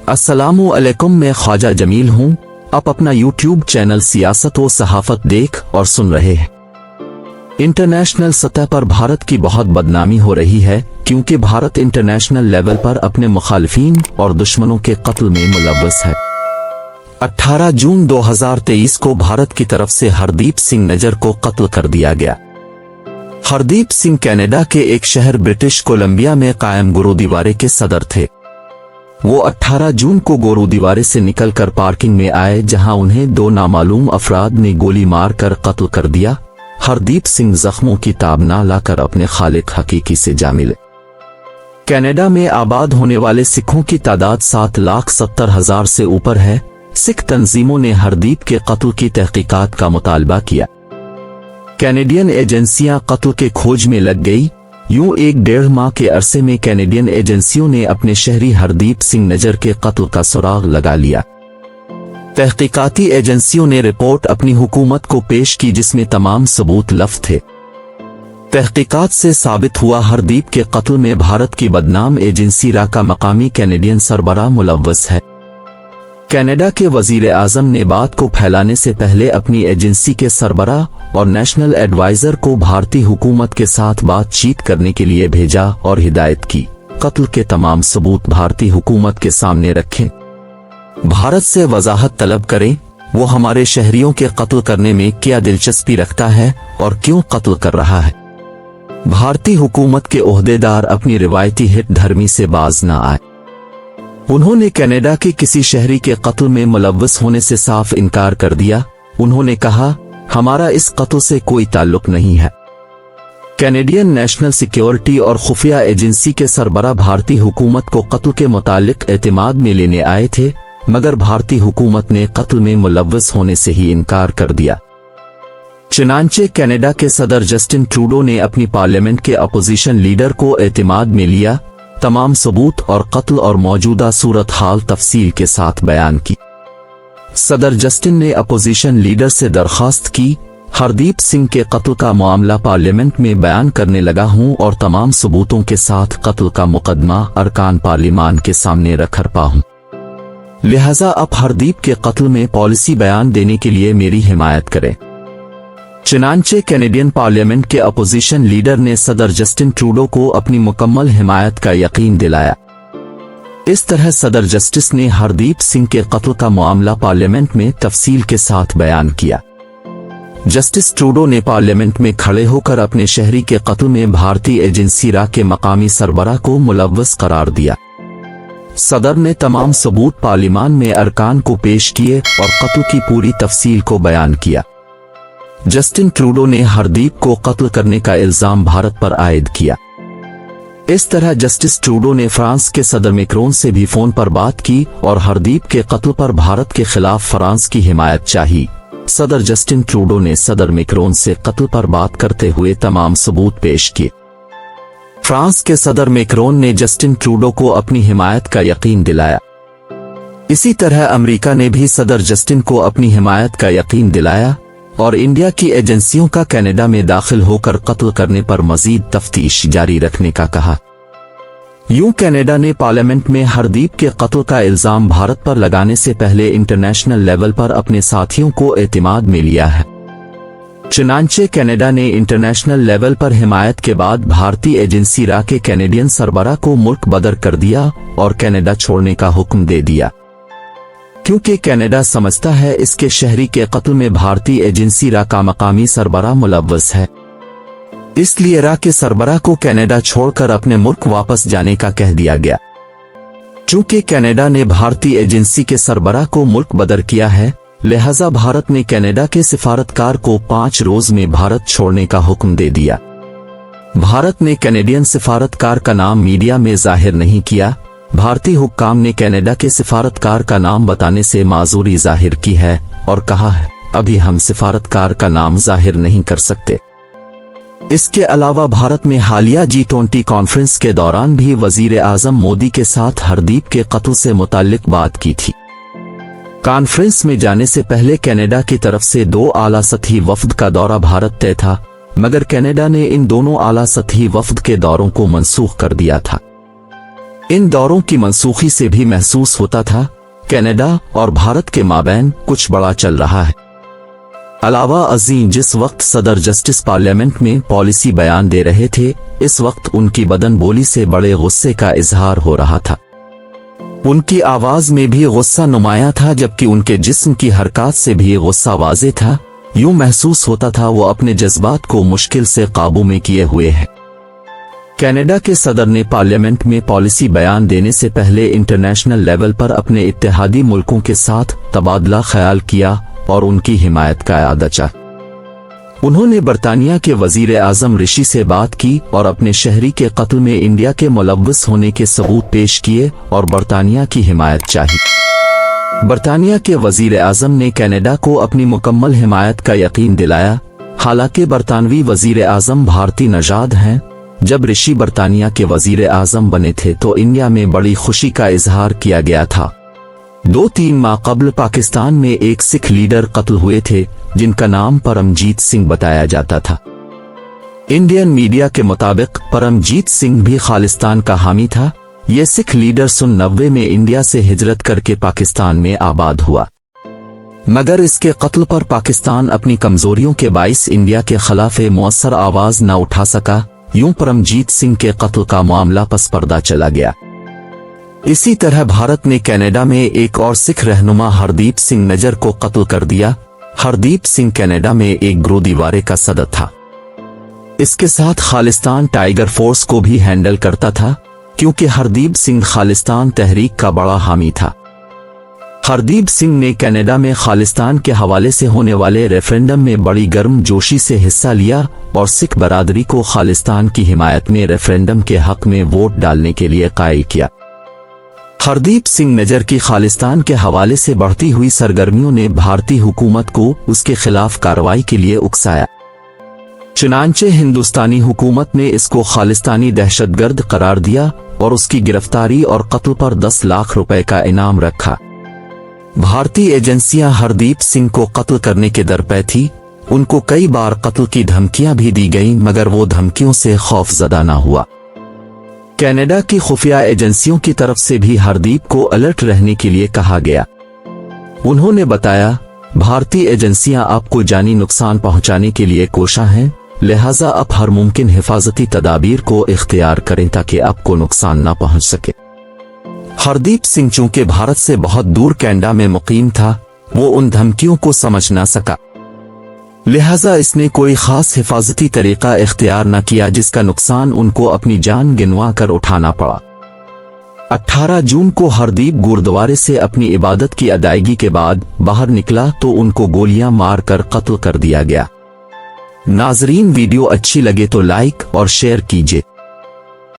अस्सलामु अलैकुम, मैं ख्वाजा जमील हूँ। आप अपना यूट्यूब चैनल सियासत व सहाफत देख और सुन रहे हैं। इंटरनेशनल सतह पर भारत की बहुत बदनामी हो रही है क्योंकि भारत इंटरनेशनल लेवल पर अपने मुखालिफिन और दुश्मनों के कत्ल में मुलव्वस है। 18 जून 2023 को भारत की तरफ से हरदीप सिंह नजर को कत्ल कर दिया गया। हरदीप सिंह कनाडा के एक शहर ब्रिटिश कोलंबिया में कायम गुरुद्वारे के सदर थे। वो 18 जून को गुरुद्वारे से निकलकर पार्किंग में आए, जहां उन्हें दो नामालूम अफराद ने गोली मार कर कत्ल कर दिया। हरदीप सिंह जख्मों की ताब ना लाकर अपने खालिक हकीकी से जा मिले। कनाडा में आबाद होने वाले सिखों की तादाद 7,70,000 से ऊपर है। सिख तंजीमों ने हरदीप के कत्ल की तहकीकात का मुतालबा किया। कैनेडियन एजेंसियां कत्ल के खोज में लग गई। यूं 1-1.5 माह के अरसे में कैनेडियन एजेंसियों ने अपने शहरी हरदीप सिंह नजर के कत्ल का सुराग लगा लिया। तहकीकाती एजेंसियों ने रिपोर्ट अपनी हुकूमत को पेश की जिसमें तमाम सबूत लफ्ज थे। तहकीकात से साबित हुआ हरदीप के कत्ल में भारत की बदनाम एजेंसी रा का मकामी कैनेडियन सरबराह मुलव्वस है। कनाडा के वजीर आजम ने बात को फैलाने से पहले अपनी एजेंसी के सरबराह और नेशनल एडवाइजर को भारतीय हुकूमत के साथ बातचीत करने के लिए भेजा और हिदायत की कत्ल के तमाम सबूत भारतीय हुकूमत के सामने रखें। भारत से वजाहत तलब करें वो हमारे शहरियों के कत्ल करने में क्या दिलचस्पी रखता है और क्यों कत्ल कर रहा है। भारतीय हुकूमत के ओहदेदार अपनी रिवायती हित धर्मी से बाज न आए। उन्होंने कनाडा के किसी शहरी के कत्ल में मुलव्वस होने से साफ इनकार कर दिया। उन्होंने कहा, हमारा इस कत्ल से कोई ताल्लुक नहीं है। कैनेडियन नेशनल सिक्योरिटी और खुफिया एजेंसी के सरबराह भारतीय हुकूमत को कत्ल के मुतालिक एतमाद में लेने आए थे, मगर भारतीय हुकूमत ने कत्ल में मुलव्वस होने से ही इनकार कर दिया। चुनांचे कनाडा के सदर जस्टिन ट्रूडो ने अपनी पार्लियामेंट के अपोजिशन लीडर को एतमाद में लिया। तमाम सबूत और कत्ल और मौजूदा सूरत हाल तफसील के साथ बयान की। सदर जस्टिन ने अपोजिशन लीडर से दरखास्त की, हरदीप सिंह के कत्ल का मामला पार्लियामेंट में बयान करने लगा हूं और तमाम सबूतों के साथ कत्ल का मुकदमा अरकान पार्लिमान के सामने रख रहा हूं। लिहाजा अब हरदीप के कत्ल में पॉलिसी बयान देने के लिए मेरी हिमायत करें। चुनांचे कैनेडियन पार्लियामेंट के अपोजिशन लीडर ने सदर जस्टिन ट्रूडो को अपनी मुकम्मल हिमायत का यकीन दिलाया। इस तरह सदर जस्टिस ने हरदीप सिंह के कत्ल का मामला पार्लियामेंट में तफसील के साथ बयान किया। जस्टिस ट्रूडो ने पार्लियामेंट में खड़े होकर अपने शहरी के कत्ल में भारतीय एजेंसी रा के मकामी सरबराह को मुलव्वस करार दिया। सदर ने तमाम सबूत पार्लियामान में अरकान को पेश किए और कत्ल की पूरी तफसील को बयान किया। जस्टिन ट्रूडो ने हरदीप को कत्ल करने का इल्जाम भारत पर आयद किया। इस तरह जस्टिस ट्रूडो ने फ्रांस के सदर मैक्रोन से भी फोन पर बात की और हरदीप के कत्ल पर भारत के खिलाफ फ्रांस की हिमायत चाही। सदर जस्टिन ट्रूडो ने सदर मैक्रोन से कत्ल पर बात करते हुए तमाम सबूत पेश किए। फ्रांस के सदर मैक्रोन ने जस्टिन ट्रूडो को अपनी हिमायत का यकीन दिलाया। इसी तरह अमेरिका ने भी सदर जस्टिन को अपनी हिमायत का यकीन दिलाया और इंडिया की एजेंसियों का कनाडा में दाखिल होकर कत्ल करने पर मजीद तफ्तीश जारी रखने का कहा। यूं कनाडा ने पार्लियामेंट में हरदीप के कत्ल का इल्जाम भारत पर लगाने से पहले इंटरनेशनल लेवल पर अपने साथियों को एतमाद में लिया है। चुनांचे कनाडा ने इंटरनेशनल लेवल पर हिमायत के बाद भारतीय एजेंसी रा के कैनेडियन सरबराह को मुल्क बदर कर दिया और कनाडा छोड़ने का हुक्म दे दिया, क्योंकि कनाडा समझता है इसके शहरी के कत्ल में भारतीय एजेंसी रा का मकामी सरबराह मुलव्वस है। इसलिए रा के सरबराह को कनाडा छोड़कर अपने मुल्क वापस जाने का कह दिया गया। चूंकि कनाडा ने भारतीय एजेंसी के सरबराह को मुल्क बदर किया है, लिहाजा भारत ने कनाडा के सिफारतकार को 5 रोज में भारत छोड़ने का हुक्म दे दिया। भारत ने कैनेडियन सिफारतकार का नाम मीडिया में जाहिर नहीं किया। भारतीय हुक्काम ने कनाडा के सिफारतकार का नाम बताने से माजूरी जाहिर की है और कहा है, अभी हम सिफारतकार का नाम जाहिर नहीं कर सकते। इसके अलावा भारत में हालिया G20 कॉन्फ्रेंस के दौरान भी वजीर आजम मोदी के साथ हरदीप के कत्ल से मुताल्लिक बात की थी। कॉन्फ्रेंस में जाने से पहले कनाडा की तरफ से 2 आला सतही वफ्द का दौरा भारत तय था, मगर कनाडा ने इन दोनों आला सतही वफ्द के दौरों को मंसूख कर दिया था। इन दौरों की मनसूखी से भी महसूस होता था कनाडा और भारत के माबैन कुछ बड़ा चल रहा है। अलावा अजीम जिस वक्त सदर जस्टिस पार्लियामेंट में पॉलिसी बयान दे रहे थे, इस वक्त उनकी बदन बोली से बड़े गुस्से का इजहार हो रहा था। उनकी आवाज में भी गुस्सा नुमाया था, जबकि उनके जिस्म की हरकत से भी गुस्सा वाज़े था। यूं महसूस होता था वो अपने जज्बात को मुश्किल से काबू में किए हुए हैं। कनाडा के सदर ने पार्लियामेंट में पॉलिसी बयान देने से पहले इंटरनेशनल लेवल पर अपने इत्तेहादी मुल्कों के साथ तबादला ख्याल किया और उनकी हिमायत का इरादा चाहा। उन्होंने बरतानिया के वजीर आजम ऋषि से बात की और अपने शहरी के कत्ल में इंडिया के मुलव्वस होने के सबूत पेश किए और बरतानिया की हिमायत चाही। बरतानिया के वजीर आजम ने कनाडा को अपनी मुकम्मल हिमायत का यकीन दिलाया। हालांकि बरतानवी वजीर आजम भारतीय नजाद हैं। जब ऋषि बरतानिया के वजीर आजम बने थे तो इंडिया में बड़ी खुशी का इजहार किया गया था। 2-3 माह कबल पाकिस्तान में एक सिख लीडर कत्ल हुए थे जिनका नाम परमजीत सिंह बताया जाता था। इंडियन मीडिया के मुताबिक परमजीत सिंह भी खालिस्तान का हामी था। ये सिख लीडर 1990 में इंडिया से हिजरत करके पाकिस्तान में आबाद हुआ, मगर इसके कत्ल पर पाकिस्तान अपनी कमजोरियों के बाइस इंडिया के खिलाफ मुअस्सर आवाज न उठा सका। यूं परमजीत सिंह के कत्ल का मामला पस पर्दा चला गया। इसी तरह भारत ने कनाडा में एक और सिख रहनुमा हरदीप सिंह नजर को कत्ल कर दिया। हरदीप सिंह कनाडा में एक गुरुद्वारे का सदर था। इसके साथ खालिस्तान टाइगर फोर्स को भी हैंडल करता था, क्योंकि हरदीप सिंह खालिस्तान तहरीक का बड़ा हामी था। हरदीप सिंह ने कनाडा में खालिस्तान के हवाले से होने वाले रेफरेंडम में बड़ी गर्म जोशी से हिस्सा लिया और सिख बरादरी को खालिस्तान की हिमायत में रेफरेंडम के हक में वोट डालने के लिए कायल किया। हरदीप सिंह नजर की खालिस्तान के हवाले से बढ़ती हुई सरगर्मियों ने भारतीय हुकूमत को उसके खिलाफ कार्रवाई के लिए उकसाया। चुनांचे हिंदुस्तानी हुकूमत ने इसको खालिस्तानी दहशतगर्द करार दिया और उसकी गिरफ्तारी और कत्ल पर 10 लाख रुपए का इनाम रखा। भारतीय एजेंसियां हरदीप सिंह को कत्ल करने के दरपे थी। उनको कई बार कत्ल की धमकियां भी दी गईं, मगर वो धमकियों से खौफजदा न हुआ। कनाडा की खुफिया एजेंसियों की तरफ से भी हरदीप को अलर्ट रहने के लिए कहा गया। उन्होंने बताया, भारतीय एजेंसियां आपको जानी नुकसान पहुंचाने के लिए कोशा हैं, लिहाजा आप हर मुमकिन हिफाजती तदाबीर को इख्तियार करें ताकि आपको नुकसान न पहुंच सके। हरदीप सिंह चूंकि भारत से बहुत दूर कनाडा में मुकीम था, वो उन धमकियों को समझ न सका, लिहाजा इसने कोई खास हिफाजती तरीका इख्तियार न किया, जिसका नुकसान उनको अपनी जान गिनवा कर उठाना पड़ा। 18 जून को हरदीप गुरुद्वारे से अपनी इबादत की अदायगी के बाद बाहर निकला तो उनको गोलियां मार कर कत्ल कर दिया गया। नाजरीन, वीडियो अच्छी लगे तो लाइक और शेयर कीजिए।